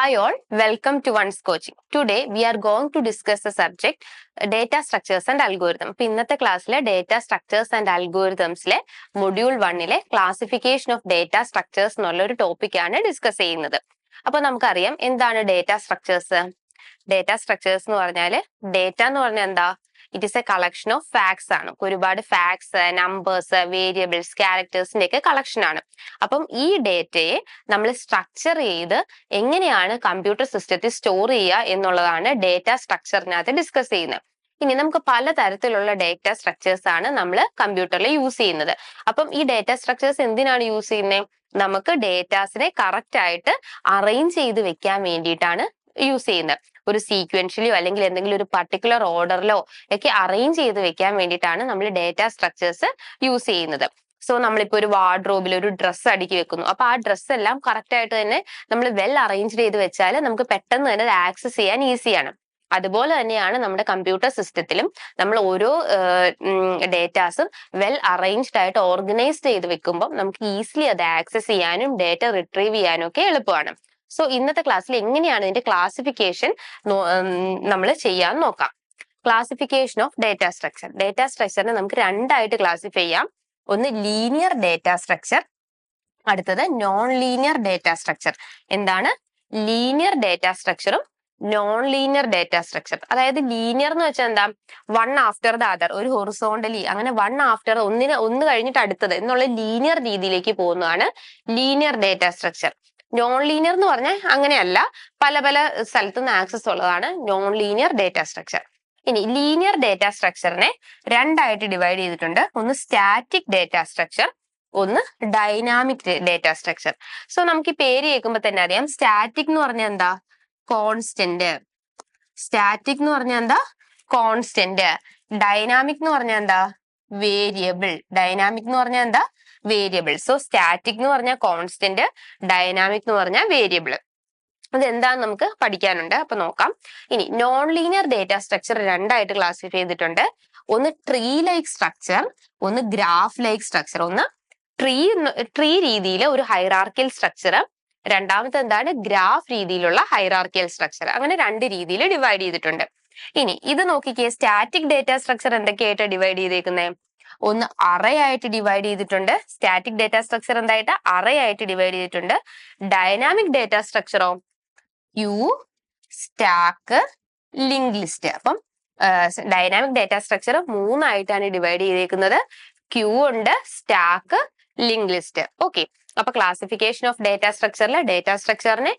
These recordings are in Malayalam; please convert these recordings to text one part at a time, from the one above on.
Hi all, welcome to One's Coaching. Today we are going to discuss the subject data structures and algorithm. അപ്പോൾ ഇന്നത്തെ ക്ലാസ്സിലെ data structures and algorithmsലെ module 1ലെ classification of data structures എന്നുള്ള ഒരു ടോപ്പിക്കാണ് ഡിസ്കസ് ചെയ്യുന്നത്. അപ്പോൾ നമുക്കറിയാം എന്താണ് data structures. Data structures എന്ന് പറഞ്ഞാൽ ഡേറ്റ എന്ന് പറഞ്ഞാൽ എന്താ? It is A collection of facts ആണ്. ഒരുപാട് ഫാക്ട്സ്, നമ്പേഴ്സ്, വേരിയബിൾസ്, ക്യാരക്ടേഴ്സിന്റെ ഒക്കെ കളക്ഷൻ ആണ്. അപ്പം ഈ ഡേറ്റയെ നമ്മൾ സ്ട്രക്ചർ ചെയ്ത് എങ്ങനെയാണ് കമ്പ്യൂട്ടർ സിസ്റ്റത്തിൽ സ്റ്റോർ ചെയ്യുക എന്നുള്ളതാണ് ഡേറ്റ സ്ട്രക്ചറിനകത്ത് ഡിസ്കസ് ചെയ്യുന്നത്. ഇനി നമുക്ക് പലതരത്തിലുള്ള ഡേറ്റ സ്ട്രക്ചേഴ്സ് ആണ് നമ്മൾ കമ്പ്യൂട്ടറിൽ യൂസ് ചെയ്യുന്നത്. അപ്പം ഈ ഡേറ്റ സ്ട്രക്ചേഴ്സ് എന്തിനാണ് യൂസ് ചെയ്യുന്നത്? നമുക്ക് ഡേറ്റാസിനെ കറക്റ്റ് ആയിട്ട് അറേഞ്ച് ചെയ്ത് വെക്കാൻ വേണ്ടിയിട്ടാണ് യൂസ് ചെയ്യുന്നത്. ഒരു സീക്വൻഷ്യലിയോ അല്ലെങ്കിൽ എന്തെങ്കിലും ഒരു പർട്ടിക്കുലർ ഓർഡറിലോ ഒക്കെ അറേഞ്ച് ചെയ്ത് വെക്കാൻ വേണ്ടിയിട്ടാണ് നമ്മൾ ഡേറ്റ സ്ട്രക്ചേഴ്സ് യൂസ് ചെയ്യുന്നത്. സോ നമ്മളിപ്പോ ഒരു വാർഡ്രോബിൽ ഒരു ഡ്രസ്സ് അടുക്കി വെക്കുന്നു. അപ്പൊ ആ ഡ്രസ്സ് എല്ലാം കറക്റ്റ് ആയിട്ട് തന്നെ നമ്മൾ വെൽ അറേഞ്ച് ചെയ്ത് വെച്ചാൽ നമുക്ക് പെട്ടെന്ന് തന്നെ അത് ആക്സസ് ചെയ്യാൻ ഈസിയാണ്. അതുപോലെ തന്നെയാണ് നമ്മുടെ കമ്പ്യൂട്ടർ സിസ്റ്റത്തിലും നമ്മൾ ഓരോ ഡേറ്റാസും വെൽ അറേഞ്ച്ഡ് ആയിട്ട് ഓർഗനൈസ്ഡ് ചെയ്ത് വെക്കുമ്പോൾ നമുക്ക് ഈസിലി അത് ആക്സസ് ചെയ്യാനും ഡേറ്റ റിട്രീവ് ചെയ്യാനും ഒക്കെ എളുപ്പമാണ്. സോ ഇന്നത്തെ ക്ലാസ്സിൽ എങ്ങനെയാണ് ഇതിന്റെ ക്ലാസിഫിക്കേഷൻ നമ്മൾ ചെയ്യാൻ നോക്കാം. Classification of data structure. Data സ്ട്രക്ചറിനെ നമുക്ക് രണ്ടായിട്ട് ക്ലാസിഫൈ ചെയ്യാം. ഒന്ന് ലീനിയർ ഡേറ്റ സ്ട്രക്ചർ, അടുത്തത് നോൺ ലീനിയർ ഡേറ്റ സ്ട്രക്ചർ. എന്താണ് ലീനിയർ ഡേറ്റ സ്ട്രക്ചറും നോൺ ലീനിയർ ഡേറ്റ സ്ട്രക്ചർ? അതായത് ലീനിയർ എന്ന് വെച്ചാൽ എന്താ? വൺ ആഫ്റ്റർ ദ അതർ, ഒരു ഹൊറിസോണ്ടലി അങ്ങനെ വൺ ആഫ്റ്റർ ഒന്ന് കഴിഞ്ഞിട്ട് അടുത്തത് എന്നുള്ള ലീനിയർ രീതിയിലേക്ക് പോകുന്നതാണ് linear data structure. Non linear എന്ന് പറഞ്ഞാൽ അങ്ങനെയല്ല, പല പല സ്ഥലത്തു നിന്ന് ആക്സസ് ഉള്ളതാണ് നോൺ ലീനിയർ ഡേറ്റ സ്ട്രക്ചർ. ഇനി ലീനിയർ ഡേറ്റ സ്ട്രക്ചറിനെ രണ്ടായിട്ട് ഡിവൈഡ് ചെയ്തിട്ടുണ്ട്. ഒന്ന് സ്റ്റാറ്റിക് ഡേറ്റ സ്ട്രക്ചർ, ഒന്ന് ഡൈനാമിക് ഡേറ്റ സ്ട്രക്ചർ. സോ നമുക്ക് ഈ പേര് കേൾക്കുമ്പോൾ തന്നെ അറിയാം, സ്റ്റാറ്റിക് എന്ന് പറഞ്ഞാൽ എന്താ? കോൺസ്റ്റന്റ്. സ്റ്റാറ്റിക് എന്ന് പറഞ്ഞാൽ എന്താ? കോൺസ്റ്റന്റ്. ഡൈനാമിക് എന്ന് പറഞ്ഞാൽ എന്താ? വേരിയബിൾ. ഡൈനാമിക് എന്ന് പറഞ്ഞാൽ എന്താ? വേരിയബിൾ. സോ സ്റ്റാറ്റിക് എന്ന് പറഞ്ഞാൽ കോൺസ്റ്റന്റ്, ഡൈനാമിക് എന്ന് പറഞ്ഞാൽ വേരിയബിൾ. അതെന്താന്ന് നമുക്ക് പഠിക്കാനുണ്ട്. അപ്പൊ നോക്കാം. ഇനി നോൺ ലീനിയർ ഡേറ്റ സ്ട്രക്ചർ രണ്ടായിട്ട് ക്ലാസിഫൈ ചെയ്തിട്ടുണ്ട്. ഒന്ന് ട്രീ ലൈക്ക് സ്ട്രക്ചർ, ഒന്ന് ഗ്രാഫ് ലൈക്ക് സ്ട്രക്ചർ. ഒന്ന് ട്രീ രീതിയിലെ ഒരു ഹൈറാർക്കിയൽ സ്ട്രക്ചർ, രണ്ടാമത്തെ എന്താണ്? ഗ്രാഫ് രീതിയിലുള്ള ഹൈറാർക്കിയൽ സ്ട്രക്ചർ. അങ്ങനെ രണ്ട് രീതിയിൽ ഡിവൈഡ് ചെയ്തിട്ടുണ്ട്. ഇനി ഇത് നോക്കിക്കേ, സ്റ്റാറ്റിക് ഡേറ്റ സ്ട്രക്ചർ എന്തൊക്കെയായിട്ട് ഡിവൈഡ് ചെയ്തേക്കുന്നത്? ഒന്ന് അറേ ആയിട്ട് ഡിവൈഡ് ചെയ്തിട്ടുണ്ട്. സ്റ്റാറ്റിക് ഡേറ്റ സ്ട്രക്ചർ എന്തായിട്ട്? അറേ ആയിട്ട് ഡിവൈഡ് ചെയ്തിട്ടുണ്ട്. ഡൈനാമിക് ഡേറ്റ സ്ട്രക്ചറോ? Queue, stack, link list. അപ്പം ഡൈനാമിക് ഡേറ്റ സ്ട്രക്ചർ മൂന്നായിട്ടാണ് ഡിവൈഡ് ചെയ്തേക്കുന്നത്. ക്യൂ ഉണ്ട്, സ്റ്റാക്ക്, ലിങ്ക് ലിസ്റ്റ്. ഓക്കെ, അപ്പൊ ക്ലാസിഫിക്കേഷൻ ഓഫ് ഡേറ്റ സ്ട്രക്ചറിലെ ഡേറ്റ സ്ട്രക്ചറിനെ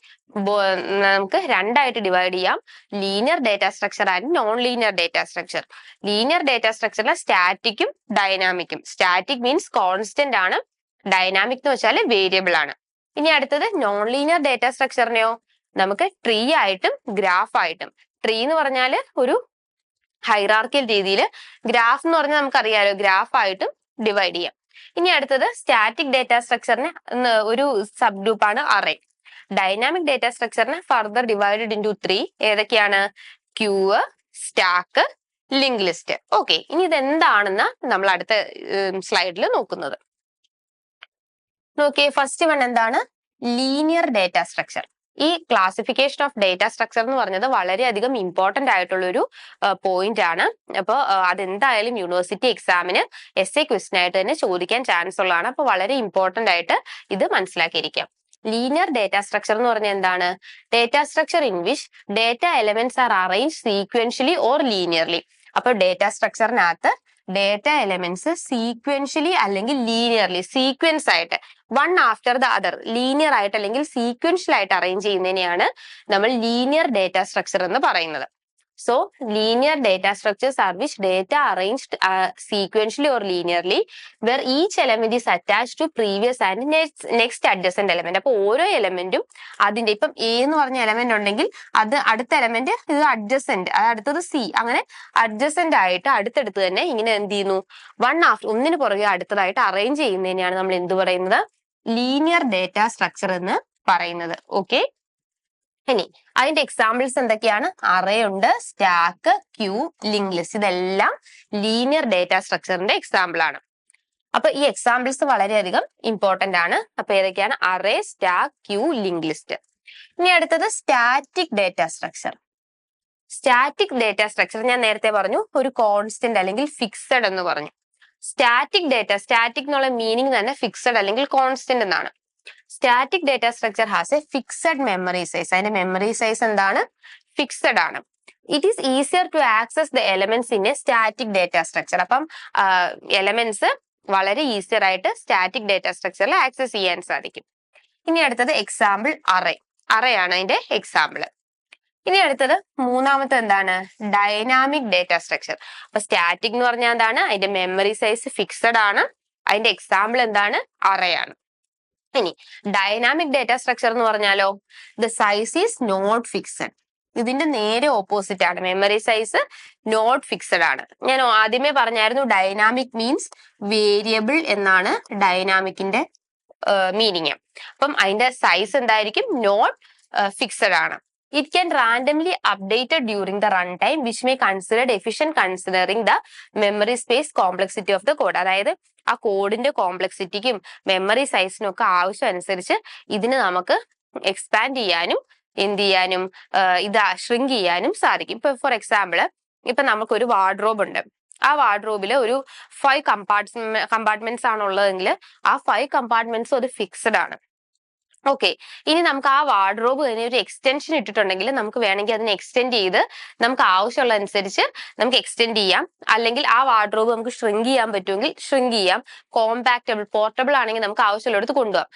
നമുക്ക് രണ്ടായിട്ട് ഡിവൈഡ് ചെയ്യാം. Linear data structure and non linear data structure. Linear data സ്ട്രക്ചറിലെ സ്റ്റാറ്റിക്കും ഡൈനാമിക്കും. സ്റ്റാറ്റിക് മീൻസ് കോൺസ്റ്റന്റ് ആണ്, ഡൈനാമിക് എന്ന് വെച്ചാൽ വേരിയബിൾ ആണ്. ഇനി അടുത്തത് നോൺ ലീനിയർ ഡേറ്റ സ്ട്രക്ചറിനെയോ നമുക്ക് ട്രീ ആയിട്ടും ഗ്രാഫ് ആയിട്ടും. ട്രീ എന്ന് പറഞ്ഞാൽ ഒരു ഹൈറാർക്കിയൽ രീതിയിൽ, ഗ്രാഫ് എന്ന് പറഞ്ഞാൽ നമുക്കറിയാലോ ഗ്രാഫ് ആയിട്ടും ഡിവൈഡ് ചെയ്യാം. ഇനി അടുത്തത് സ്റ്റാറ്റിക് ഡേറ്റ സ്ട്രക്ചറിന് ഒരു സബ് ഗ്രൂപ്പാണ് അറേ. ഡൈനാമിക് ഡേറ്റ സ്ട്രക്ചറിന് ഫർദർ ഡിവൈഡഡ് ഇൻടു 3. ഏതൊക്കെയാണ്? Queue, stack, link list. Okay, ഇനി ഇതെന്താണെന്ന് നമ്മൾ അടുത്ത സ്ലൈഡിൽ നോക്കുന്നത്. നോക്കിയേ, ഫസ്റ്റ് വൺ എന്താണ്? Linear data structure. ഈ ക്ലാസിഫിക്കേഷൻ ഓഫ് ഡേറ്റ സ്ട്രക്ചർ എന്ന് പറഞ്ഞത് വളരെയധികം ഇമ്പോർട്ടന്റ് ആയിട്ടുള്ള ഒരു പോയിന്റ് ആണ്. അപ്പോൾ അതെന്തായാലും യൂണിവേഴ്സിറ്റി എക്സാമിന് എസ്എ ക്വസ്റ്റ്യൻ ആയിട്ട് തന്നെ ചോദിക്കാൻ ചാൻസ് ഉള്ളതാണ്. അപ്പോൾ വളരെ ഇമ്പോർട്ടന്റ് ആയിട്ട് ഇത് മനസ്സിലാക്കിയിരിക്കാം. ലീനിയർ ഡേറ്റ സ്ട്രക്ചർ എന്ന് പറഞ്ഞാൽ എന്താണ്? Data structure in which data elements R arrange sequentially or linearly. അപ്പൊ ഡേറ്റ സ്ട്രക്ചറിനകത്ത് ഡേറ്റ എലമെന്റ്സ് സീക്വൻഷ്യലി അല്ലെങ്കിൽ ലീനിയർലി, സീക്വൻസ് ആയിട്ട് one after the other, linear ആയിട്ട് അല്ലെങ്കിൽ സീക്വൻഷ്യൽ ആയിട്ട് അറേഞ്ച് ചെയ്യുന്നതിനെയാണ് നമ്മൾ ലീനിയർ ഡേറ്റ സ്ട്രക്ചർ എന്ന് പറയുന്നത്. So linear data structures are which data arranged sequentially or linearly where each element is attached to previous and next adjacent element. അപ്പൊ ഓരോ എലമെന്റും അതിന്റെ, ഇപ്പം എ എന്ന് പറഞ്ഞ എലമെന്റ് ഉണ്ടെങ്കിൽ അത് അടുത്ത എലമെന്റ് ഇത് അഡ്ജസെന്റ്, അത് അടുത്തത് സി, അങ്ങനെ അഡ്ജസെന്റ് ആയിട്ട് അടുത്തടുത്ത് തന്നെ ഇങ്ങനെ എന്ത് ചെയ്യുന്നു? വൺ ആഫ്റ്റർ ഒന്നിന് പുറകെ അടുത്തതായിട്ട് അറേഞ്ച് ചെയ്യുന്നതിനെയാണ് നമ്മൾ എന്ത് പറയുന്നത്? ലീനിയർ ഡേറ്റ സ്ട്രക്ചർ എന്ന് പറയുന്നത്. ഓക്കെ, ഇനി അതിന്റെ എക്സാമ്പിൾസ് എന്തൊക്കെയാണ്? അറേ ഉണ്ട്, സ്റ്റാക്ക്, ക്യൂ, ലിങ്ക് ലിസ്റ്റ്. ഇതെല്ലാം ലീനിയർ ഡേറ്റ സ്ട്രക്ചറിന്റെ എക്സാമ്പിൾ ആണ്. അപ്പൊ ഈ എക്സാമ്പിൾസ് വളരെയധികം ഇമ്പോർട്ടന്റ് ആണ്. അപ്പൊ ഏതൊക്കെയാണ്? Array, stack, queue, link list. ഇനി അടുത്തത് static data structure. Static data structure ഞാൻ നേരത്തെ പറഞ്ഞു ഒരു കോൺസ്റ്റന്റ് അല്ലെങ്കിൽ ഫിക്സഡ് എന്ന് പറഞ്ഞു. സ്റ്റാറ്റിക് എന്നുള്ള മീനിങ് തന്നെ ഫിക്സഡ് അല്ലെങ്കിൽ കോൺസ്റ്റന്റ് എന്നാണ്. Static data structure has a fixed memory size. അതിന്റെ മെമ്മറി സൈസ് എന്താണ്? ഫിക്സഡ് ആണ്. It is easier to access the elements in a static data structure. അപ്പം എലമെന്റ്സ് വളരെ ഈസിയർ ആയിട്ട് സ്റ്റാറ്റിക് ഡേറ്റ സ്ട്രക്ചറിൽ ആക്സസ് ചെയ്യാൻ സാധിക്കും. ഇനി അടുത്തത് എക്സാമ്പിൾ അറേ ആണ് അതിന്റെ എക്സാമ്പിൾ. ഇനി അടുത്തത് മൂന്നാമത്തെ എന്താണ്? Dynamic data structure. അപ്പൊ സ്റ്റാറ്റിക് എന്ന് പറഞ്ഞാൽ എന്താണ്? അതിന്റെ മെമ്മറി സൈസ് ഫിക്സഡ് ആണ്. അതിന്റെ എക്സാമ്പിൾ എന്താണ്? അറേ ആണ്. ഇനി ഡൈനാമിക് ഡേറ്റ സ്ട്രക്ചർ എന്ന് പറഞ്ഞാലോ, the size is not fixed. ഇതിന്റെ നേരെ ഓപ്പോസിറ്റ് ആണ്. മെമ്മറി സൈസ് നോട്ട് ഫിക്സഡ് ആണ്. ഞാൻ ആദ്യമേ പറഞ്ഞായിരുന്നു ഡൈനാമിക് മീൻസ് വേരിയബിൾ എന്നാണ് ഡൈനാമിക്കിന്റെ മീനിങ്. അപ്പം അതിന്റെ സൈസ് എന്തായിരിക്കും? നോട്ട് ഫിക്സഡ് ആണ്. It can randomly updated during the runtime, which may considered efficient considering the memory space complexity of the code. അതായത് ആ കോഡിന്റെ കോംപ്ലക്സിറ്റിക്കും മെമ്മറി സൈസിനും ഒക്കെ ആവശ്യം അനുസരിച്ച് ഇതിന് നമുക്ക് എക്സ്പാൻഡ് ചെയ്യാനും എന്ത് ചെയ്യാനും ഇത് ഷ്രിങ്ക് ചെയ്യാനും സാധിക്കും. ഇപ്പൊ ഫോർ എക്സാമ്പിൾ, ഇപ്പൊ നമുക്കൊരു വാർഡ്രോബ് ഉണ്ട്. ആ വാർഡ്രോബിൽ ഒരു 5 കമ്പാർട്ട്മെന്റ്സ് ആണുള്ളതെങ്കിൽ ആ 5 കമ്പാർട്ട്മെന്റ്സ് അത് ഫിക്സഡ് ആണ്. ഓക്കെ, ഇനി നമുക്ക് ആ വാർഡ്രോബ് തന്നെ ഒരു എക്സ്റ്റൻഷൻ ഇട്ടിട്ടുണ്ടെങ്കിൽ നമുക്ക് വേണമെങ്കിൽ അതിനെ എക്സ്റ്റെൻഡ് ചെയ്ത് നമുക്ക് ആവശ്യമുള്ള അനുസരിച്ച് നമുക്ക് എക്സ്റ്റെൻഡ് ചെയ്യാം. അല്ലെങ്കിൽ ആ വാർഡ്രോബ് നമുക്ക് ഷ്രിങ്ക് ചെയ്യാൻ പറ്റുമെങ്കിൽ ഷ്രിങ്ക് ചെയ്യാം. കോമ്പാക്റ്റബിൾ പോർട്ടബിൾ ആണെങ്കിൽ നമുക്ക് ആവശ്യമുള്ളിടത്ത് കൊണ്ടുപോകാം.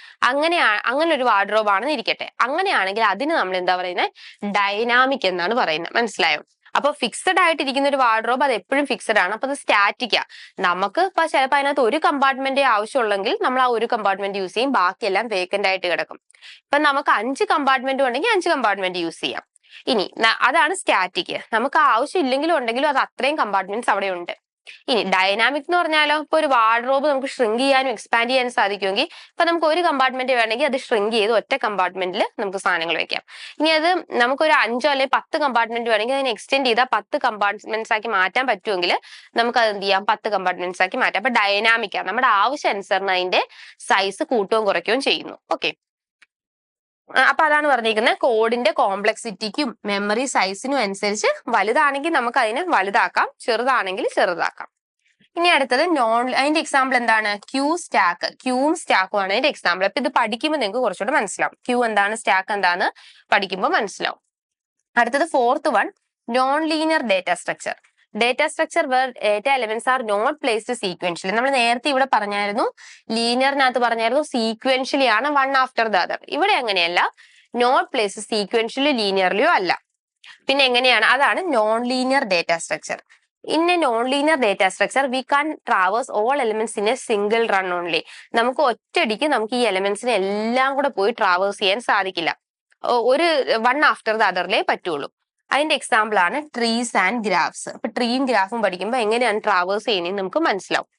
അങ്ങനെ ഒരു വാർഡ്രോബ് ആണെന്ന് ഇരിക്കട്ടെ. അങ്ങനെയാണെങ്കിൽ അതിന് നമ്മൾ എന്താ പറയുന്നത്? ഡൈനാമിക് എന്നാണ് പറയുന്നത്. മനസ്സിലായോ? അപ്പൊ ഫിക്സഡ് ആയിട്ടിരിക്കുന്ന ഒരു വാർഡ്രോബ് അത് എപ്പോഴും ഫിക്സഡ് ആണ്. അപ്പൊ അത് സ്റ്റാറ്റിക്കാ. നമുക്ക് ഇപ്പൊ ചിലപ്പോൾ അതിനകത്ത് ഒരു കമ്പാർട്ട്മെന്റ് ആവശ്യമുള്ളെങ്കിൽ നമ്മൾ ആ ഒരു കമ്പാർട്ട്മെന്റ് യൂസ് ചെയ്യും, ബാക്കിയെല്ലാം വേക്കന്റ് ആയിട്ട് കിടക്കും. ഇപ്പൊ നമുക്ക് 5 കമ്പാർട്ട്മെന്റ് ഉണ്ടെങ്കിൽ 5 കമ്പാർട്ട്മെന്റ് യൂസ് ചെയ്യാം. ഇനി അതാണ് സ്റ്റാറ്റിക്. നമുക്ക് ആവശ്യം ഇല്ലെങ്കിലും ഉണ്ടെങ്കിലും അത് അത്രയും കമ്പാർട്ട്മെന്റ്സ് അവിടെ ഉണ്ട്. ഇനി ഡൈനാമിക് എന്ന് പറഞ്ഞാലോ, ഇപ്പൊ ഒരു വാർഡ്രോബ് നമുക്ക് ഷ്രിങ്ക് ചെയ്യാനും എക്സ്പാൻഡ് ചെയ്യാനും സാധിക്കുമെങ്കിൽ ഇപ്പൊ നമുക്ക് ഒരു കമ്പാർട്ട്മെന്റ് വേണമെങ്കിൽ അത് ഷ്രിങ്ക് ചെയ്ത് ഒറ്റ കമ്പാർട്ട്മെന്റിൽ നമുക്ക് സാധനങ്ങൾ വെക്കാം. ഇനി അത് നമുക്കൊരു 5 അല്ലെങ്കിൽ 10 കമ്പാർട്ട്മെന്റ് വേണമെങ്കിൽ അതിനെ എക്സ്റ്റെൻഡ് ചെയ്താൽ 10 കമ്പാർട്ട്മെന്റ്സ് ആക്കി മാറ്റാൻ പറ്റുമെങ്കിൽ നമുക്ക് അത് എന്ത് ചെയ്യാം? 10 കമ്പാർട്ട്മെന്റ്സ് ആക്കി മാറ്റാം. അപ്പൊ ഡൈനാമിക് ആണ്. നമ്മുടെ ആവശ്യം അനുസരണം അതിന്റെ സൈസ് കൂട്ടുകയും കുറയ്ക്കുകയും ചെയ്യുന്നു. ഓക്കെ, അപ്പൊ അതാണ് പറഞ്ഞിരിക്കുന്നത്. കോഡിന്റെ കോംപ്ലക്സിറ്റിക്കും മെമ്മറി സൈസിനും അനുസരിച്ച് വലുതാണെങ്കിൽ നമുക്ക് അതിനെ വലുതാക്കാം, ചെറുതാണെങ്കിൽ ചെറുതാക്കാം. ഇനി അടുത്തത് അതിന്റെ എക്സാമ്പിൾ എന്താണ്? ക്യൂവും സ്റ്റാക്കും ആണ് അതിന്റെ എക്സാമ്പിൾ. അപ്പൊ ഇത് പഠിക്കുമ്പോൾ നിങ്ങൾക്ക് കുറച്ചുകൂടെ മനസ്സിലാവും. ക്യൂ എന്താണ്, സ്റ്റാക്ക് എന്താന്ന് പഠിക്കുമ്പോൾ മനസ്സിലാവും. അടുത്തത് fourth one, non linear data structure. Data structure where data elements are not placed sequentially. നമ്മൾ നേരത്തെ ഇവിടെ പറഞ്ഞായിരുന്നു, ലീനിയറിനകത്ത് പറഞ്ഞായിരുന്നു സീക്വൻഷ്യലി ആണ് വൺ ആഫ്റ്റർ ദ അതർ. ഇവിടെ അങ്ങനെയല്ല, നോട്ട് പ്ലേസ്ഡ് സീക്വൻഷ്യലി ലീനിയർലിയോ അല്ല. പിന്നെ എങ്ങനെയാണ്? അതാണ് non linear data structure. In a non linear data structure we can traverse all elements in a single run only. നമുക്ക് ഒറ്റയടിക്ക് നമുക്ക് ഈ എലിമെന്റ്സിനെ എല്ലാം കൂടെ പോയി ട്രാവേഴ്സ് ചെയ്യാൻ സാധിക്കില്ല. ഒരു വൺ ആഫ്റ്റർ ദ അതറിലേ പറ്റുള്ളൂ. അതിന്റെ എക്സാമ്പിൾ ആണ് ട്രീസ് ആൻഡ് ഗ്രാഫ്സ്. അപ്പൊ ട്രീയും ഗ്രാഫും പഠിക്കുമ്പോൾ എങ്ങനെയാണ് ട്രാവേഴ്സ് ചെയ്യുന്നത് നമുക്ക് മനസ്സിലാവും.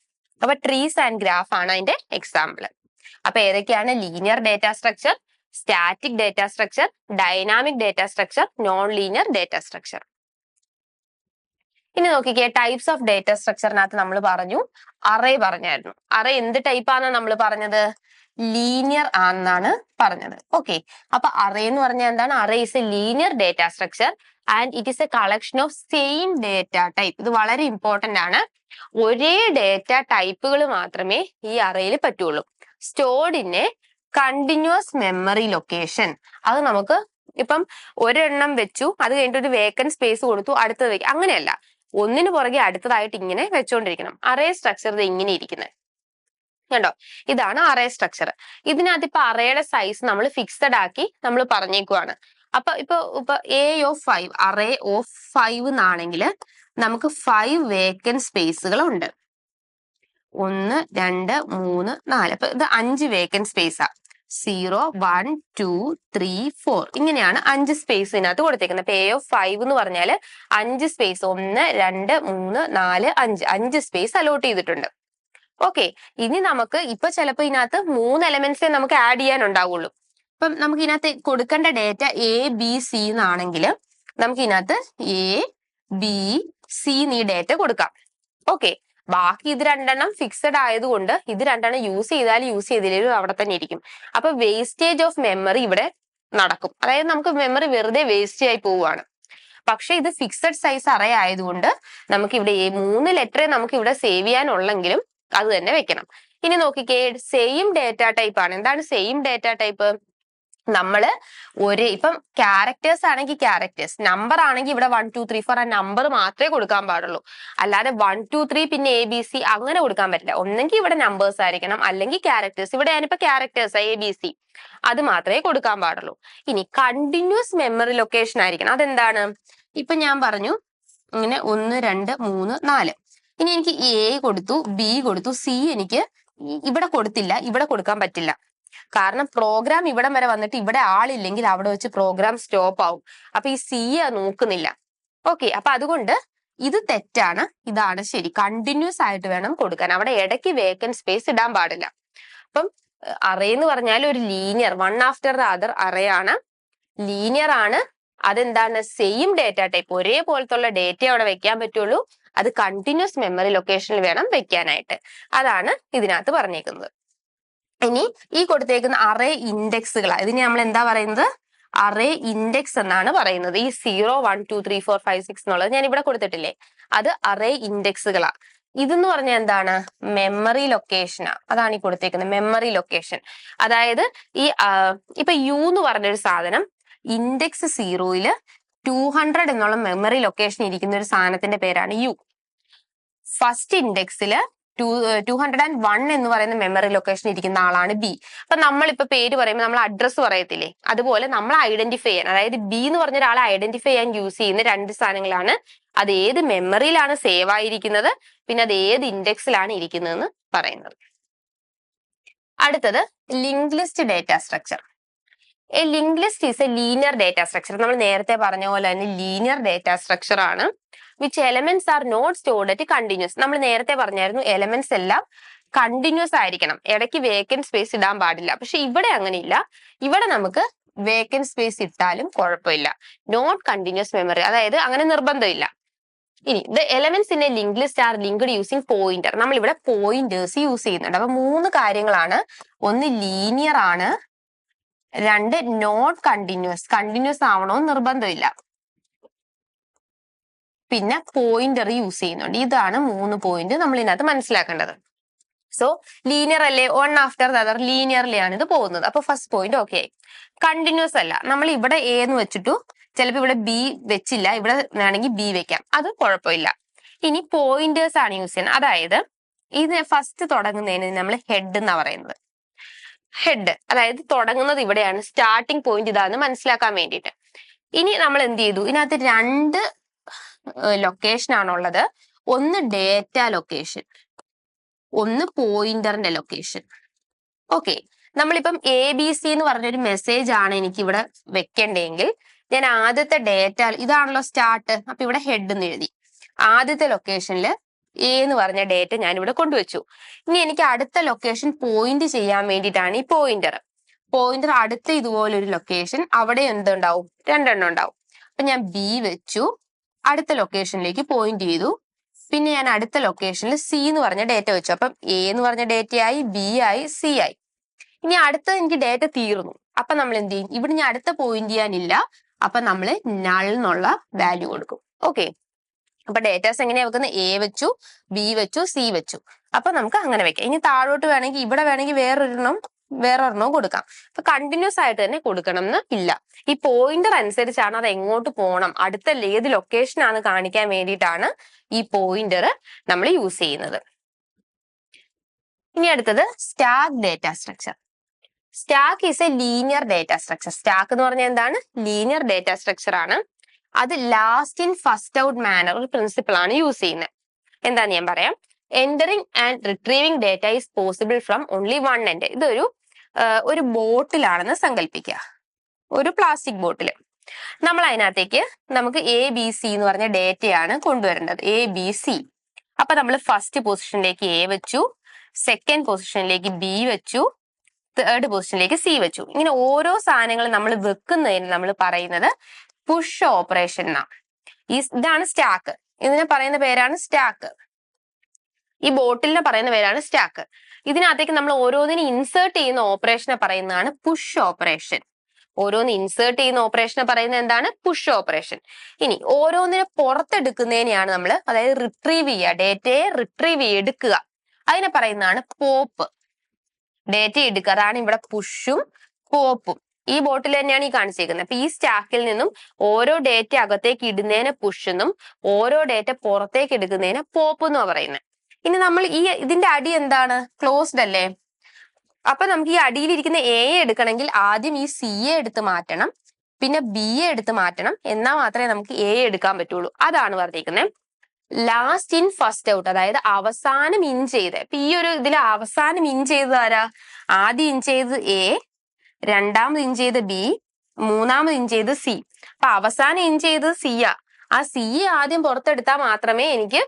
അപ്പൊ ട്രീസ് ആൻഡ് ഗ്രാഫ് ആണ് അതിന്റെ എക്സാമ്പിൾ. അപ്പൊ ഏതൊക്കെയാണ്? Linear data structure, static data structure, dynamic data structure, non linear data structure. ഇനി നോക്കിക്കേ, ടൈപ്സ് ഓഫ് ഡേറ്റ സ്ട്രക്ചറിനകത്ത് നമ്മൾ പറഞ്ഞു അറേ പറഞ്ഞായിരുന്നു. അറേ എന്ത് ടൈപ്പ് ആണെന്ന് നമ്മൾ പറഞ്ഞത്? ലീനിയർ ആണെന്നാണ് പറഞ്ഞത്. ഓക്കെ, അപ്പൊ അറേ എന്ന് പറഞ്ഞാൽ എന്താണ്? Array is A linear data structure and it is A collection of same data type. ഇത് വളരെ ഇമ്പോർട്ടന്റ് ആണ്. ഒരേ ഡേറ്റ ടൈപ്പുകൾ മാത്രമേ ഈ അറേയിൽ പറ്റുള്ളൂ. Stored in A continuous memory location. അത് നമുക്ക് ഇപ്പം ഒരെണ്ണം വെച്ചു, അത് കഴിഞ്ഞിട്ട് ഒരു വേക്കന്റ് സ്പേസ് കൊടുത്തു, അടുത്തത് വെക്കും, അങ്ങനെയല്ല. ഒന്നിനു പുറകെ അടുത്തതായിട്ട് ഇങ്ങനെ വെച്ചുകൊണ്ടിരിക്കണം. അറേ സ്ട്രക്ചർ ഇത് ഇങ്ങനെ ഇരിക്കുന്നത് കണ്ടോ? ഇതാണ് അറേ സ്ട്രക്ചർ. ഇതിനകത്ത് ഇപ്പൊ അറേയുടെ സൈസ് നമ്മൾ ഫിക്സഡ് ആക്കി നമ്മൾ പറഞ്ഞേക്കുവാണ്. അപ്പൊ ഇപ്പൊ എ ഓഫ് 5, അറേ ഓഫ് 5 എന്നാണെങ്കിൽ നമുക്ക് 5 വേക്കന്റ് സ്പേസുകൾ ഉണ്ട്. 1 2 3 4. അപ്പൊ ഇത് 5 വേക്കന്റ് സ്പേസാ. 0 1 2 3 4 ഇങ്ങനെയാണ് 5 സ്പേസ് ഇതിനകത്ത് കൊടുത്തേക്കുന്നത്. അപ്പൊ എ ഓഫ് 5 എന്ന് പറഞ്ഞാല് 5 സ്പേസ്, 1 2 3 4 5 5 സ്പേസ് അലോട്ട് ചെയ്തിട്ടുണ്ട്. ഓക്കെ, ഇനി നമുക്ക് ഇപ്പൊ ചിലപ്പോ ഇതിനകത്ത് 3 എലമെന്റ്സേ നമുക്ക് ആഡ് ചെയ്യാനുണ്ടാവുള്ളൂ. ഇപ്പം നമുക്ക് ഇതിനകത്ത് കൊടുക്കേണ്ട ഡേറ്റ എ ബി സി എന്നാണെങ്കിൽ നമുക്ക് ഇതിനകത്ത് എ ബി സി എന്നീ ഡേറ്റ കൊടുക്കാം. ഓക്കെ, ബാക്കി ഇത് രണ്ടെണ്ണം ഫിക്സഡ് ആയതുകൊണ്ട് ഇത് രണ്ടെണ്ണം യൂസ് ചെയ്താലും യൂസ് ചെയ്തില്ലെങ്കിലും അവിടെ തന്നെ ഇരിക്കും. അപ്പൊ വേസ്റ്റേജ് ഓഫ് മെമ്മറി ഇവിടെ നടക്കും. അതായത് നമുക്ക് മെമ്മറി വെറുതെ വേസ്റ്റ് ആയി പോവുകയാണ്. പക്ഷെ ഇത് ഫിക്സഡ് സൈസ് അറേ ആയതുകൊണ്ട് നമുക്ക് ഇവിടെ 3 ലെറ്ററേ നമുക്ക് ഇവിടെ സേവ് ചെയ്യാനുള്ളെങ്കിലും അത് തന്നെ വെക്കണം. ഇനി നോക്കിക്കേ, സെയിം ഡേറ്റ ടൈപ്പ് ആണ്. എന്താണ് സെയിം ഡേറ്റ ടൈപ്പ്? നമ്മള് ഇപ്പം ക്യാരക്ടേഴ്സ് ആണെങ്കിൽ ക്യാരക്ടേഴ്സ്, നമ്പർ ആണെങ്കിൽ ഇവിടെ 1 2 3 4 ആ നമ്പർ മാത്രമേ കൊടുക്കാൻ പാടുള്ളൂ. അല്ലാതെ 1 2 3 പിന്നെ ABC അങ്ങനെ കൊടുക്കാൻ പറ്റില്ല. ഒന്നെങ്കിൽ ഇവിടെ നമ്പേഴ്സ് ആയിരിക്കണം, അല്ലെങ്കിൽ ക്യാരക്ടേഴ്സ്. ഇവിടെ ഞാനിപ്പോ ക്യാരക്ടേഴ്സ് ABC അത് മാത്രമേ കൊടുക്കാൻ പാടുള്ളൂ. ഇനി കണ്ടിന്യൂസ് മെമ്മറി ലൊക്കേഷൻ ആയിരിക്കണം. അതെന്താണ്? ഇപ്പൊ ഞാൻ പറഞ്ഞു ഇങ്ങനെ 1 2 3 4. ഇനി എനിക്ക് A കൊടുത്തു, B കൊടുത്തു, C എനിക്ക് ഇവിടെ കൊടുത്തില്ല, ഇവിടെ കൊടുക്കാൻ പറ്റില്ല. കാരണം പ്രോഗ്രാം ഇവിടം വരെ വന്നിട്ട് ഇവിടെ ആളില്ലെങ്കിൽ അവിടെ വെച്ച് പ്രോഗ്രാം സ്റ്റോപ്പ് ആവും. അപ്പൊ ഈ C നോക്കുന്നില്ല. ഓക്കെ, അപ്പൊ അതുകൊണ്ട് ഇത് തെറ്റാണ്, ഇതാണ് ശരി. കണ്ടിന്യൂസ് ആയിട്ട് വേണം കൊടുക്കാൻ. അവിടെ ഇടയ്ക്ക് വേക്കൻറ്റ് സ്പേസ് ഇടാൻ പാടില്ല. അപ്പം അറേ എന്ന് പറഞ്ഞാൽ ഒരു linear, one after the other array ആണ്, ലീനിയർ ആണ്. അതെന്താണ്? സെയിം ഡേറ്റ ടൈപ്പ്, ഒരേപോലത്തുള്ള ഡേറ്റ അവിടെ വെക്കാൻ പറ്റുള്ളൂ. അത് കണ്ടിന്യൂസ് മെമ്മറി ലൊക്കേഷനിൽ വേണം വെക്കാനായിട്ട്. അതാണ് ഇതിനകത്ത് പറഞ്ഞേക്കുന്നത്. ഇനി ഈ കൊടുത്തേക്കുന്ന അറേ ഇൻഡെക്സുകളാ, ഇതിന് നമ്മൾ എന്താ പറയുന്നത്? അറേ ഇൻഡെക്സ് എന്നാണ് പറയുന്നത്. ഈ 0 1 2 3 4 5 6 എന്നുള്ളത് ഞാൻ ഇവിടെ കൊടുത്തിട്ടില്ലേ, അത് അറേ ഇൻഡെക്സുകളാ. ഇതെന്ന് പറഞ്ഞാൽ എന്താണ്? മെമ്മറി ലൊക്കേഷനാ. അതാണ് ഈ കൊടുത്തേക്കുന്നത് മെമ്മറി ലൊക്കേഷൻ. അതായത് ഈ ഇപ്പൊ യു എന്ന് പറഞ്ഞൊരു സാധനം ഇൻഡെക്സ് 0-ല് 200 എന്നുള്ള മെമ്മറി ലൊക്കേഷൻ ഇരിക്കുന്ന ഒരു സാധനത്തിന്റെ പേരാണ് യു. ഫസ്റ്റ് ഇൻഡെക്സില് 201 എന്ന് പറയുന്ന മെമ്മറി ലൊക്കേഷൻ ഇരിക്കുന്ന ആളാണ് ബി. അപ്പൊ നമ്മളിപ്പോ പേര് പറയുമ്പോൾ നമ്മൾ അഡ്രസ്സ് പറയത്തില്ലേ, അതുപോലെ നമ്മൾ ഐഡന്റിഫൈ ചെയ്യാൻ, അതായത് ബി എന്ന് പറഞ്ഞ ഒരാളെ ഐഡന്റിഫൈ ചെയ്യാൻ യൂസ് ചെയ്യുന്ന രണ്ട് സാധനങ്ങളാണ്. അത് ഏത് മെമ്മറിയിലാണ് സേവ് ആയിരിക്കുന്നത്, പിന്നെ അത് ഏത് ഇൻഡെക്സിലാണ് ഇരിക്കുന്നതെന്ന് പറയുന്നത്. അടുത്തത് link list data structure. A link list is a linear data structure. നമ്മൾ നേരത്തെ പറഞ്ഞ പോലെ തന്നെ ലീനിയർ ഡേറ്റ സ്ട്രക്ചർ ആണ്. Which elements are not stored at continuous. നമ്മൾ നേരത്തെ പറഞ്ഞായിരുന്നു എലമെന്റ്സ് എല്ലാം കണ്ടിന്യൂസ് ആയിരിക്കണം, ഇടയ്ക്ക് വേക്കൻറ്റ് സ്പേസ് ഇടാൻ പാടില്ല. പക്ഷെ ഇവിടെ അങ്ങനെയില്ല. ഇവിടെ നമുക്ക് വേക്കൻറ്റ് സ്പേസ് ഇട്ടാലും കുഴപ്പമില്ല. നോട്ട് കണ്ടിന്യൂസ് മെമ്മറി, അതായത് അങ്ങനെ നിർബന്ധമില്ല. ഇനി the elements in A link list R linked using pointer. നമ്മൾ ഇവിടെ പോയിന്റേഴ്സ് യൂസ് ചെയ്യുന്നുണ്ട്. അപ്പൊ 3 കാര്യങ്ങളാണ്. ഒന്ന് ലീനിയർ ആണ്, 2 നോട്ട് കണ്ടിന്യൂസ്, കണ്ടിന്യൂസ് ആവണമെന്ന് നിർബന്ധമില്ല, പിന്നെ പോയിന്റർ യൂസ് ചെയ്യുന്നുണ്ട്. ഇതാണ് 3 പോയിന്റ് നമ്മൾ ഇതിനകത്ത് മനസ്സിലാക്കേണ്ടത്. സോ ലീനിയർ അല്ലേ, one after the other linearly ആണ് ഇത് പോകുന്നത്. അപ്പൊ ഫസ്റ്റ് പോയിന്റ് ഓക്കെ ആയി. കണ്ടിന്യൂസ് അല്ല, നമ്മൾ ഇവിടെ എ എന്ന് വെച്ചിട്ടു ചിലപ്പോൾ ഇവിടെ ബി വെച്ചില്ല, ഇവിടെ വേണമെങ്കിൽ ബി വെക്കാം, അത് കുഴപ്പമില്ല. ഇനി പോയിന്റേഴ്സ് ആണ് യൂസ് ചെയ്യുന്നത്. അതായത് ഇത് ഫസ്റ്റ് തുടങ്ങുന്നതിന് നമ്മൾ ഹെഡ് എന്നാ പറയുന്നത്. ഹെഡ് അതായത് തുടങ്ങുന്നത് ഇവിടെയാണ്, സ്റ്റാർട്ടിംഗ് പോയിന്റ് ഇതാന്ന് മനസ്സിലാക്കാൻ വേണ്ടിയിട്ട്. ഇനി നമ്മൾ എന്ത് ചെയ്തു, ഇതിനകത്ത് 2 ലൊക്കേഷൻ ആണുള്ളത്. ഒന്ന് ഡേറ്റ ലൊക്കേഷൻ, ഒന്ന് പോയിന്ററിന്റെ ലൊക്കേഷൻ. ഓക്കെ, നമ്മളിപ്പം ABC എന്ന് പറഞ്ഞൊരു മെസ്സേജ് ആണ് എനിക്ക് ഇവിടെ വെക്കേണ്ടതെങ്കിൽ ഞാൻ ആദ്യത്തെ ഡേറ്റ, ഇതാണല്ലോ സ്റ്റാർട്ട്, അപ്പൊ ഇവിടെ ഹെഡ് എന്ന് എഴുതി. ആദ്യത്തെ ലൊക്കേഷനിൽ A എന്ന് പറഞ്ഞ ഡേറ്റ ഞാൻ ഇവിടെ കൊണ്ടുവച്ചു. ഇനി എനിക്ക് അടുത്ത ലൊക്കേഷൻ പോയിന്റ് ചെയ്യാൻ വേണ്ടിയിട്ടാണ് ഈ പോയിന്റർ. പോയിന്റർ അടുത്ത ഇതുപോലൊരു ലൊക്കേഷൻ, അവിടെ എന്തുണ്ടാവും? 2 എണ്ണം ഉണ്ടാവും. അപ്പൊ ഞാൻ B വെച്ചു, അടുത്ത ലൊക്കേഷനിലേക്ക് പോയിന്റ് ചെയ്തു. പിന്നെ ഞാൻ അടുത്ത ലൊക്കേഷനിൽ C എന്ന് പറഞ്ഞ ഡേറ്റ വെച്ചു. അപ്പം A എന്ന് പറഞ്ഞ ഡേറ്റ ആയി, B ആയി, C ആയി. ഇനി അടുത്ത എനിക്ക് ഡേറ്റ തീർന്നു. അപ്പൊ നമ്മൾ എന്ത് ചെയ്യും? ഇവിടെ ഞാൻ അടുത്ത പോയിന്റ് ചെയ്യാനില്ല, അപ്പൊ നമ്മൾ നൾ എന്നുള്ള വാല്യൂ കൊടുക്കും. ഓക്കെ, അപ്പൊ ഡേറ്റാസ് എങ്ങനെയാ വെക്കുന്നത്? A വെച്ചു, B വെച്ചു, C വെച്ചു. അപ്പൊ നമുക്ക് അങ്ങനെ വെക്കാം. ഇനി താഴോട്ട് വേണമെങ്കിൽ ഇവിടെ വേണമെങ്കിൽ വേറൊരെണ്ണവും കൊടുക്കാം. അപ്പൊ കണ്ടിന്യൂസ് ആയിട്ട് തന്നെ കൊടുക്കണം എന്ന് ഇല്ല. ഈ പോയിന്റർ അനുസരിച്ചാണ് അത് എങ്ങോട്ട് പോകണം, അടുത്ത ഏത് ലൊക്കേഷൻ ആണ് കാണിക്കാൻ വേണ്ടിയിട്ടാണ് ഈ പോയിന്റർ നമ്മൾ യൂസ് ചെയ്യുന്നത്. ഇനി അടുത്തത് stack data structure. Stack is a linear data structure. Stack എന്ന് പറഞ്ഞാൽ എന്താണ്? ലീനിയർ ഡേറ്റ സ്ട്രക്ചർ ആണ്. അത് last in first out manner ഒരു പ്രിൻസിപ്പിൾ ആണ് യൂസ് ചെയ്യുന്നത്. എന്താന്ന് ഞാൻ പറയാം. Entering and retrieving data is possible from only one end. ഇതൊരു ബോട്ടിലാണെന്ന് സങ്കല്പിക്കുക, ഒരു പ്ലാസ്റ്റിക് ബോട്ടിൽ. നമ്മൾ അതിനകത്തേക്ക് നമുക്ക് ABC എന്ന് പറഞ്ഞ ഡേറ്റയാണ് കൊണ്ടുവരേണ്ടത്, ABC. അപ്പൊ നമ്മൾ ഫസ്റ്റ് പൊസിഷനിലേക്ക് A വെച്ചു, സെക്കൻഡ് പൊസിഷനിലേക്ക് B വെച്ചു, തേർഡ് പൊസിഷനിലേക്ക് C വെച്ചു. ഇങ്ങനെ ഓരോ സാധനങ്ങൾ നമ്മൾ വെക്കുന്നതിന് നമ്മൾ പറയുന്നത് പുഷ് ഓപ്പറേഷൻ എന്നാണ്. ഇതാണ് സ്റ്റാക്ക്. ഇതിനെ പറയുന്ന പേരാണ് സ്റ്റാക്ക്. ഈ ബോട്ടിലിനെ പറയുന്ന പേരാണ് സ്റ്റാക്ക്. ഇതിനകത്തേക്ക് നമ്മൾ ഓരോന്നിനും ഇൻസേർട്ട് ചെയ്യുന്ന ഓപ്പറേഷനെ പറയുന്നതാണ് പുഷ് ഓപ്പറേഷൻ. ഓരോന്ന് ഇൻസേർട്ട് ചെയ്യുന്ന ഓപ്പറേഷനെ പറയുന്നത് എന്താണ്? Push operation. ഇനി ഓരോന്നിനെ പുറത്തെടുക്കുന്നതിനെയാണ് നമ്മൾ, അതായത് റിട്രീവ് ചെയ്യുക, ഡേറ്റയെ റിട്രീവ് ചെയ്യുക, എടുക്കുക, അതിനെ പറയുന്നതാണ് പോപ്പ്. ഡേറ്റ എടുക്കുക, അതാണ് ഇവിടെ പുഷും പോപ്പും. ഈ ബോട്ടിൽ തന്നെയാണ് ഈ കാണിച്ചേക്കുന്നത്. അപ്പൊ ഈ സ്റ്റാക്കിൽ നിന്നും ഓരോ ഡേറ്റ അകത്തേക്ക് ഇടുന്നതിനെ പുഷ് എന്നും ഓരോ ഡേറ്റ പുറത്തേക്ക് എടുക്കുന്നതിനെ പോപ്പ് എന്നും പറയുന്നത്. ഇനി നമ്മൾ ഇതിന്റെ അടി എന്താണ്? ക്ലോസ്ഡ് അല്ലേ? അപ്പൊ നമുക്ക് ഈ അടിയിലിരിക്കുന്ന എ എടുക്കണമെങ്കിൽ ആദ്യം ഈ സി എ എടുത്ത് മാറ്റണം, പിന്നെ ബി എ എടുത്ത് മാറ്റണം, എന്നാൽ മാത്രമേ നമുക്ക് എ എടുക്കാൻ പറ്റുള്ളൂ. അതാണ് പറഞ്ഞിരിക്കുന്നത്. ലാസ്റ്റ് ഇൻ ഫസ്റ്റ് ഔട്ട്, അതായത് അവസാനം ഇൻ ചെയ്ത്. ഇപ്പൊ ഈ ഒരു ഇതിൽ അവസാനം ഇൻ ചെയ്തത് ആരാ? ആദ്യം ഇൻ ചെയ്ത് എ, രണ്ടാമത് ഇൻ ചെയ്ത് ബി, മൂന്നാമത് ഇൻ ചെയ്ത് സി. അപ്പൊ അവസാനം ഇൻ ചെയ്തത് സിയാ. ആ സി ആദ്യം പുറത്തെടുത്താൽ മാത്രമേ എനിക്ക്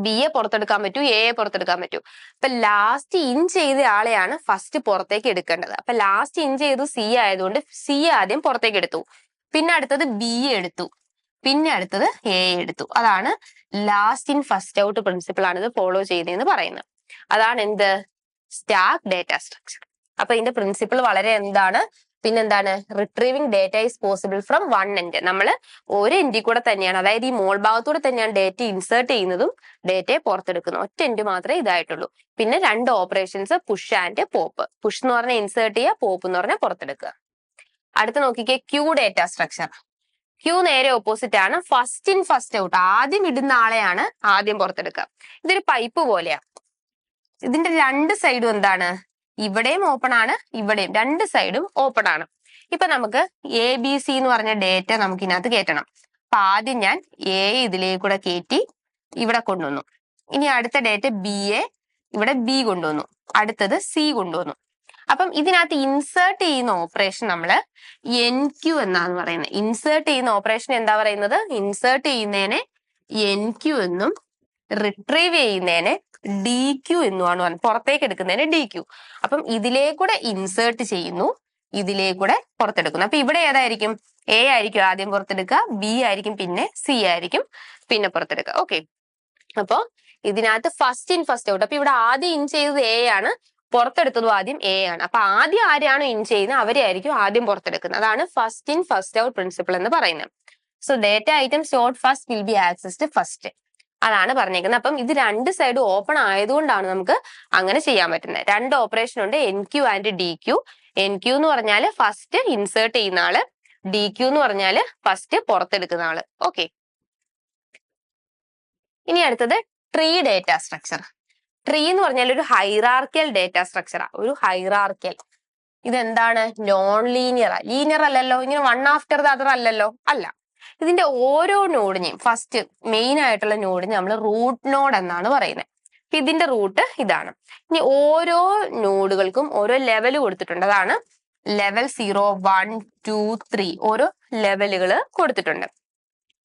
ബി എ പുറത്തെടുക്കാൻ പറ്റൂ, എ പുറത്തെടുക്കാൻ പറ്റൂ. അപ്പൊ ലാസ്റ്റ് ഇൻ ചെയ്ത ആളെയാണ് ഫസ്റ്റ് പുറത്തേക്ക് എടുക്കേണ്ടത്. അപ്പൊ ലാസ്റ്റ് ഇൻ ചെയ്തു സി ആയതുകൊണ്ട് സി ആദ്യം പുറത്തേക്ക് എടുത്തു, പിന്നെ അടുത്തത് ബി എടുത്തു, പിന്നെ അടുത്തത് എ എടുത്തു. അതാണ് last in first out principle ആണ് ഇത് ഫോളോ ചെയ്യുന്നതെന്ന് പറയുന്നത്. അതാണ് എന്ത്? Stack data structure. അപ്പൊ ഇതിന്റെ പ്രിൻസിപ്പിൾ വളരെ എന്താണ്? പിന്നെന്താണ്? Retrieving data is possible from one end. നമ്മൾ ഒരു എൻഡിൽ കൂടെ തന്നെയാണ്, അതായത് ഈ മോൾ ഭാഗത്തൂടെ തന്നെയാണ് ഡേറ്റ ഇൻസേർട്ട് ചെയ്യുന്നതും ഡേറ്റയെ പുറത്തെടുക്കുന്നു. ഒറ്റ എൻഡ് മാത്രമേ ഇതായിട്ടുള്ളൂ. പിന്നെ രണ്ട് operations, push and pop. Push എന്ന് പറഞ്ഞാൽ ഇൻസേർട്ട് ചെയ്യുക, പോപ്പ് എന്ന് പറഞ്ഞാൽ പുറത്തെടുക്കുക. അടുത്ത് നോക്കിക്കേ, ക്യൂ ഡേറ്റ സ്ട്രക്ചർ. ക്യൂ നേരെ ഓപ്പോസിറ്റ് ആണ്. ഫസ്റ്റ് ഇൻ ഫസ്റ്റ് ഔട്ട്, ആദ്യം ഇടുന്ന ആളെയാണ് ആദ്യം പുറത്തെടുക്കുക. ഇതൊരു പൈപ്പ് പോലെയാ. ഇതിന്റെ രണ്ട് സൈഡും എന്താണ്? ഇവിടെയും ഓപ്പൺ ആണ്, ഇവിടെയും, രണ്ട് സൈഡും ഓപ്പൺ ആണ്. ഇപ്പൊ നമുക്ക് എ ബി സി എന്ന് പറഞ്ഞ ഡേറ്റ നമുക്ക് ഇതിനകത്ത് കയറ്റണം. അപ്പൊ ആദ്യം ഞാൻ എ ഇതിലേക്കൂടെ കയറ്റി ഇവിടെ കൊണ്ടുവന്നു. ഇനി അടുത്ത ഡേറ്റ ബി എ ഇവിടെ ബി കൊണ്ടുവന്നു, അടുത്തത് സി കൊണ്ടുവന്നു. അപ്പം ഇതിനകത്ത് ഇൻസേർട്ട് ചെയ്യുന്ന ഓപ്പറേഷൻ നമ്മള് എൻ ക്യു എന്നാണ് പറയുന്നത്. ഇൻസേർട്ട് ചെയ്യുന്ന ഓപ്പറേഷൻ എന്താ പറയുന്നത്? ഇൻസേർട്ട് ചെയ്യുന്നതിനെ എൻ ക്യു എന്നും റിട്രീവ് ചെയ്യുന്നതിനെ ഡി ക്യു എന്നുമാണ് പറയുന്നത്. പുറത്തേക്ക് എടുക്കുന്നതിന് ഡി ക്യു. അപ്പം ഇതിലേക്കൂടെ ഇൻസേർട്ട് ചെയ്യുന്നു, ഇതിലേക്കൂടെ പുറത്തെടുക്കുന്നു. അപ്പൊ ഇവിടെ ഏതായിരിക്കും? എ ആയിരിക്കും ആദ്യം പുറത്തെടുക്കുക, ബി ആയിരിക്കും, പിന്നെ സി ആയിരിക്കും പിന്നെ പുറത്തെടുക്കുക. ഓക്കെ, അപ്പൊ ഇതിനകത്ത് ഫസ്റ്റ് ഇൻ ഫസ്റ്റ് ഔട്ട്. അപ്പൊ ഇവിടെ ആദ്യം ഇൻ ചെയ്തത് എ ആണ്, പുറത്തെടുത്തതും ആദ്യം എ ആണ്. അപ്പൊ ആദ്യം ആരെയാണോ ഇൻ ചെയ്യുന്നത് അവരെ ആയിരിക്കും ആദ്യം പുറത്തെടുക്കുന്നത്. അതാണ് first in first out principle എന്ന് പറയുന്നത്. So data item stored first will be accessed first. അതാണ് പറഞ്ഞേക്കുന്നത്. അപ്പം ഇത് രണ്ട് സൈഡ് ഓപ്പൺ ആയതുകൊണ്ടാണ് നമുക്ക് അങ്ങനെ ചെയ്യാൻ പറ്റുന്നത്. രണ്ട് ഓപ്പറേഷൻ ഉണ്ട്, N Q and D Q. N Q എന്ന് പറഞ്ഞാൽ ഫസ്റ്റ് ഇൻസേർട്ട് ചെയ്യുന്ന ആള്, ഡി ക്യു എന്ന് പറഞ്ഞാൽ ഫസ്റ്റ് പുറത്തെടുക്കുന്ന ആള്. ഓക്കെ, ഇനി അടുത്തത് ട്രീ ഡേറ്റ സ്ട്രക്ചർ. ട്രീ എന്ന് പറഞ്ഞാൽ ഒരു ഹൈറാർക്കിയൽ ഡേറ്റ സ്ട്രക്ചറാ. ഒരു ഹൈറാർക്കിയൽ. ഇതെന്താണ്? നോൺ ലീനിയറാ. ലീനിയർ അല്ലല്ലോ, ഇങ്ങനെ വൺ ആഫ്റ്റർ ദ അതർ അല്ലല്ലോ, അല്ല. ഇതിന്റെ ഓരോ നോഡിനെയും, ഫസ്റ്റ് മെയിൻ ആയിട്ടുള്ള നോഡിനെ നമ്മൾ റൂട്ട് നോഡ് എന്നാണ് പറയുന്നത്. ഇതിന്റെ റൂട്ട് ഇതാണ്. ഇനി ഓരോ നോഡുകൾക്കും ഓരോ ലെവൽ കൊടുത്തിട്ടുണ്ട്. അതാണ് ലെവൽ 0, 1, 2, 3 ഓരോ ലെവലുകൾ കൊടുത്തിട്ടുണ്ട്.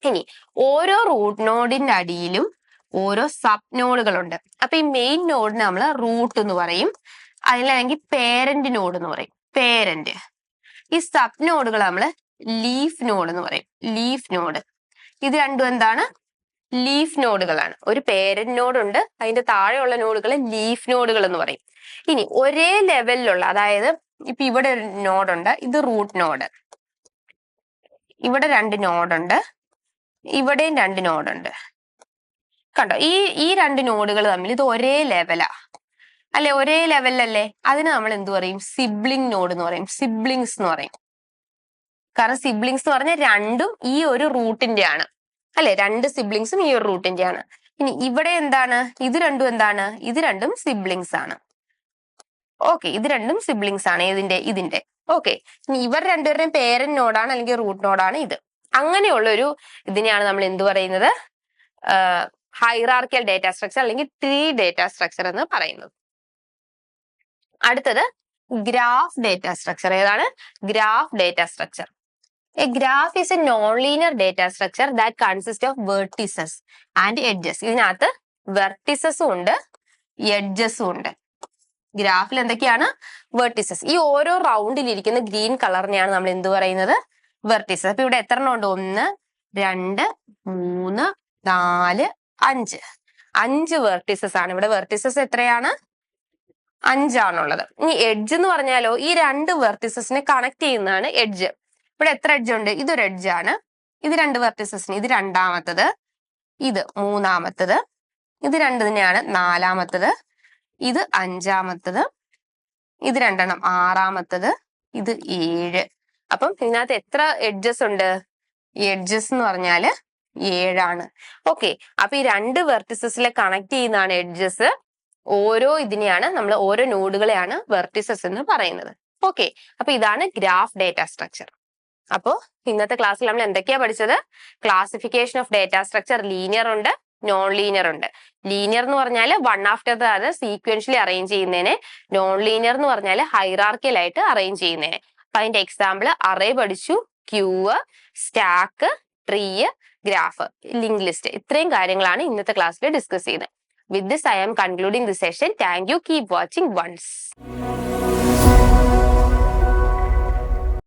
ഇനി ഓരോ റൂട്ട് നോഡിന്റെ അടിയിലും ഓരോ സബ് നോഡുകളുണ്ട്. അപ്പൊ ഈ മെയിൻ നോഡിന് നമ്മൾ റൂട്ട് എന്ന് പറയും, അതിലല്ലെങ്കിൽ പേരന്റ് നോഡ് എന്ന് പറയും, പേരന്റ്. ഈ സബ് നോഡുകൾ നമ്മൾ ലീഫ് നോഡ് എന്ന് പറയും, ലീഫ് നോഡ്. ഇത് രണ്ടും എന്താണ്? ലീഫ് നോഡുകളാണ്. ഒരു പേരന്റ് നോഡ് ഉണ്ട്, അതിന്റെ താഴെയുള്ള നോഡുകൾ ലീഫ് നോഡുകൾ എന്ന് പറയും. ഇനി ഒരേ ലെവലിലുള്ള, അതായത് ഇപ്പൊ ഇവിടെ ഒരു നോഡുണ്ട്, ഇത് റൂട്ട് നോഡ്, ഇവിടെ രണ്ട് നോഡുണ്ട്, ഇവിടെയും രണ്ട് നോഡുണ്ട്. കണ്ടോ, ഈ രണ്ട് നോഡുകൾ തമ്മിൽ ഇത് ഒരേ ലെവലാ അല്ലെ? ഒരേ ലെവലല്ലേ? അതിന് നമ്മൾ എന്ത് പറയും? സിബ്ലിംഗ് നോഡ് എന്ന് പറയും, സിബ്ലിങ്സ് എന്ന് പറയും. കാരണം സിബ്ലിങ്സ് എന്ന് പറഞ്ഞാൽ രണ്ടും ഈ ഒരു റൂട്ടിന്റെ ആണ് അല്ലെ? രണ്ട് സിബ്ലിങ്സും ഈ ഒരു റൂട്ടിന്റെ ആണ്. ഇനി ഇവിടെ എന്താണ്? ഇത് രണ്ടും എന്താണ്? ഇത് രണ്ടും സിബ്ലിങ്സ് ആണ്. ഓക്കെ, ഇത് രണ്ടും സിബ്ലിങ്സ് ആണ്. ഇതിന്റെ ഓക്കെ. ഇനി ഇവർ രണ്ടുപേരുടെയും പേരന്റ് നോഡാണ് അല്ലെങ്കിൽ റൂട്ട് നോഡാണ് ഇത്. അങ്ങനെയുള്ള ഒരു ഇതിനെയാണ് നമ്മൾ എന്ത് പറയുന്നത്? ഹൈറാർക്കിയൽ ഡേറ്റ സ്ട്രക്ചർ അല്ലെങ്കിൽ ട്രീ ഡേറ്റ സ്ട്രക്ചർ എന്ന് പറയുന്നത്. അടുത്തത് ഗ്രാഫ് ഡേറ്റ സ്ട്രക്ചർ. ഏതാണ്? Graph data structure. A graph is a non-linear data structure that consists of vertices and edges. ഇതിനകത്ത് വെർട്ടിസസും ഉണ്ട്, എഡ്ജസും ഉണ്ട്. ഗ്രാഫിൽ എന്തൊക്കെയാണ്? വെർട്ടിസസ്. ഈ ഓരോ റൗണ്ടിൽ ഇരിക്കുന്ന ഗ്രീൻ കളറിനെയാണ് നമ്മൾ എന്ത് പറയുന്നത്? വെർട്ടിസസ്. അപ്പൊ ഇവിടെ എത്ര എണ്ണം ഉണ്ട്? 1, 2, 3, 4, 5. 5 വെർട്ടിസസ് ആണ്. ഇവിടെ വെർട്ടിസസ് എത്രയാണ്? 5 ഇനി എഡ്ജ് എന്ന് പറഞ്ഞാലോ ഈ രണ്ട് വെർട്ടിസസിനെ കണക്ട് ചെയ്യുന്നതാണ് എഡ്ജ്. ഇവിടെ എത്ര എഡ്ജ് ഉണ്ട്? ഇതൊരു എഡ്ജ് ആണ്. ഇത് രണ്ട് വെർട്ടിസസിന്, ഇത് രണ്ടാമത്തത്, ഇത് മൂന്നാമത്തത്, ഇത് രണ്ട് തന്നെയാണ് നാലാമത്തത്, ഇത് അഞ്ചാമത്തത്, ഇത് രണ്ടെണ്ണം ആറാമത്തത്, ഇത് 7. അപ്പം ഇതിനകത്ത് എത്ര എഡ്ജസ് ഉണ്ട്? എഡ്ജസ് എന്ന് പറഞ്ഞാല് 7. ഓക്കെ, അപ്പൊ ഈ രണ്ട് വെർട്ടിസസിലെ കണക്ട് ചെയ്യുന്നതാണ് എഡ്ജസ്. ഓരോ ഇതിനെയാണ് നമ്മൾ ഓരോ നോഡുകളെയാണ് വെർട്ടിസസ് എന്ന് പറയുന്നത്. ഓക്കെ, അപ്പൊ ഇതാണ് ഗ്രാഫ് ഡേറ്റ സ്ട്രക്ചർ. അപ്പോ ഇന്നത്തെ ക്ലാസ്സിൽ നമ്മൾ എന്തൊക്കെയാ പഠിച്ചത്? Classification of data structure, linear ഉണ്ട്, നോൺ ലീനിയർ ഉണ്ട്. ലീനിയർ എന്ന് പറഞ്ഞാൽ one after the other sequentially arrange ചെയ്യുന്നതിനെ, നോൺ ലീനിയർ എന്ന് പറഞ്ഞാൽ ഹൈറാർക്കിയൽ ആയിട്ട് അറേഞ്ച് ചെയ്യുന്നതിനെ. അപ്പൊ അതിന്റെ എക്സാമ്പിൾ അറേ പഠിച്ചു, queue, stack, tree, graph, link list. ഇത്രയും കാര്യങ്ങളാണ് ഇന്നത്തെ ക്ലാസ്സിൽ ഡിസ്കസ് ചെയ്യുന്നത്. With this, I am concluding the session. Thank you. Keep watching once.